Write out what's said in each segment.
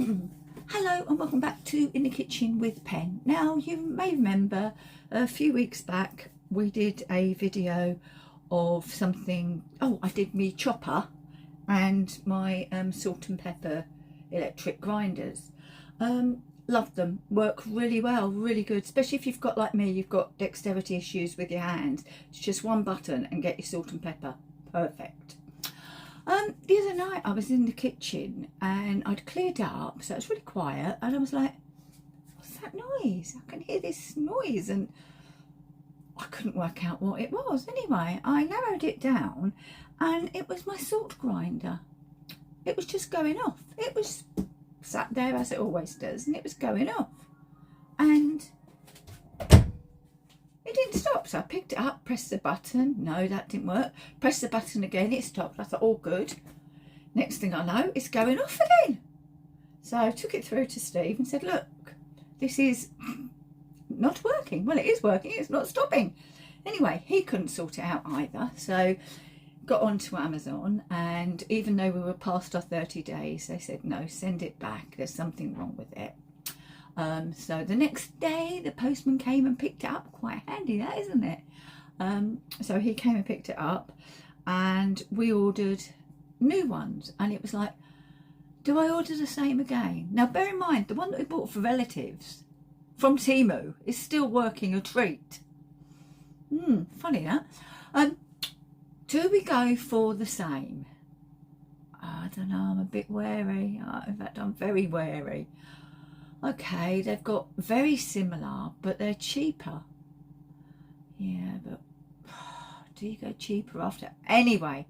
Hello and welcome back to In the Kitchen with Penn. Now you may remember a few weeks back we did a video of something. I did me chopper and my salt and pepper electric grinders. Love them, work really well, really good, especially if you've got, like me, you've got dexterity issues with your hands. It's just one button and get your salt and pepper, perfect. The other night I was in the kitchen and I'd cleared up, so it was really quiet, and I was like, what's that noise? I can hear this noise, and I couldn't work out what it was. Anyway, I narrowed it down and it was my salt grinder. It was just going off. It was sat there as it always does, and it was going off, and it didn't stop. So I picked it up, pressed the button. No, that didn't work. Pressed the button again, it stopped. I thought, all good. Next thing I know, it's going off again. So I took it through to Steve and said, look, this is not working. Well, it is working, it's not stopping. Anyway, he couldn't sort it out either. So got onto Amazon, and even though we were past our 30 days, they said, no, send it back. There's something wrong with it. So the next day the postman came and picked it up. Quite handy, that, isn't it? So he came and picked it up, and we ordered new ones, and it was like, do I order the same again? Now bear in mind, the one that we bought for relatives from Temu is still working a treat. Funny that. Do we go for the same? I don't know, I'm a bit wary. In fact, I'm very wary. Okay, they've got very similar, but they're cheaper. Yeah, but do you go cheaper after? Anyway,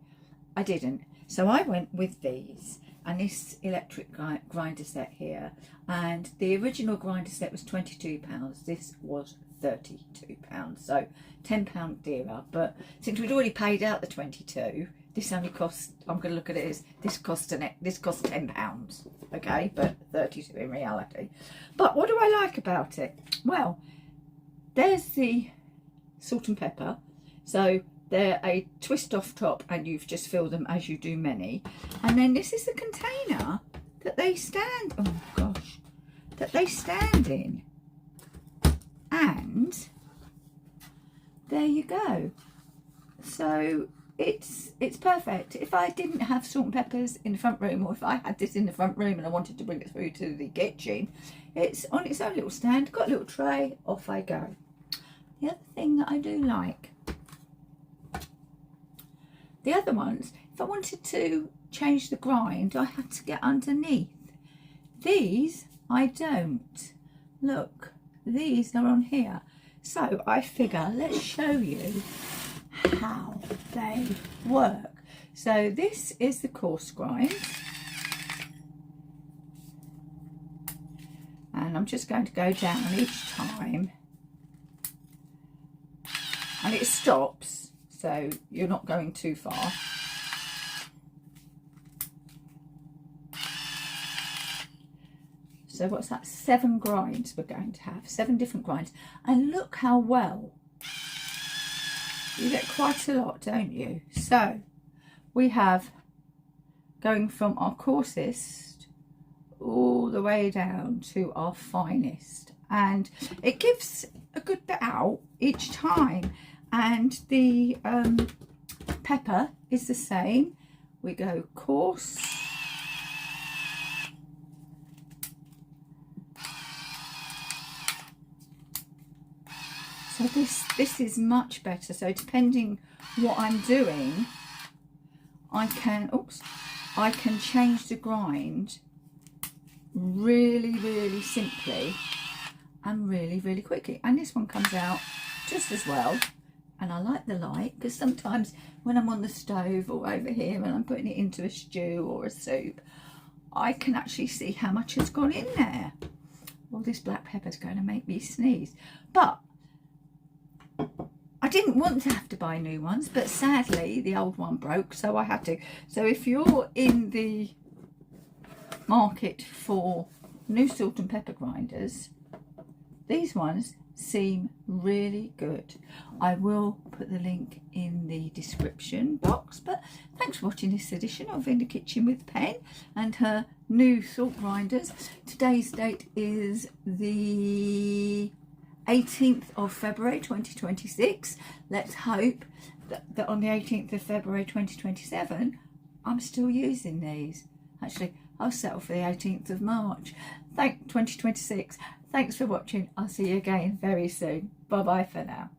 I didn't. So I went with these and this electric grinder set here. And the original grinder set was £22. This was £32. So £10 dearer. But since we'd already paid out the 22, this only cost, I'm going to look at it as, this cost £10, okay, but 32 in reality. But what do I like about it? Well, there's the salt and pepper. So they're a twist off top, and you've just filled them as you do many. And then this is the container that they stand, oh gosh, that they stand in. And there you go. So it's perfect. If I didn't have salt and peppers in the front room, or if I had this in the front room and I wanted to bring it through to the kitchen, it's on its own little stand, got a little tray, off I go. The other thing that I do like, the other ones, if I wanted to change the grind, I had to get underneath. These I don't. Look, these are on here. So I figure, let's show you how they work. So this is the coarse grind, and I'm just going to go down each time, and it stops, so you're not going too far. So what's that? 7 grinds we're going to have, 7 different grinds, and look how well. You get quite a lot, don't you? So we have going from our coarsest all the way down to our finest, and it gives a good bit out each time. And the pepper is the same. We go coarse, so this is much better. So depending what I'm doing, I can change the grind really simply and really quickly. And this one comes out just as well. And I like the light, because sometimes when I'm on the stove or over here and I'm putting it into a stew or a soup, I can actually see how much has gone in there. Well, this black pepper's going to make me sneeze. But I didn't want to have to buy new ones, but sadly the old one broke, so I had to. So if you're in the market for new salt and pepper grinders, these ones seem really good. I will put the link in the description box, but thanks for watching this edition of In the Kitchen with Penn and her new salt grinders. Today's date is the 18th of February 2026. Let's hope that on the 18th of February 2027 I'm still using these. Actually, I'll settle for the 18th of March 2026. Thanks for watching. I'll see you again very soon. Bye bye for now.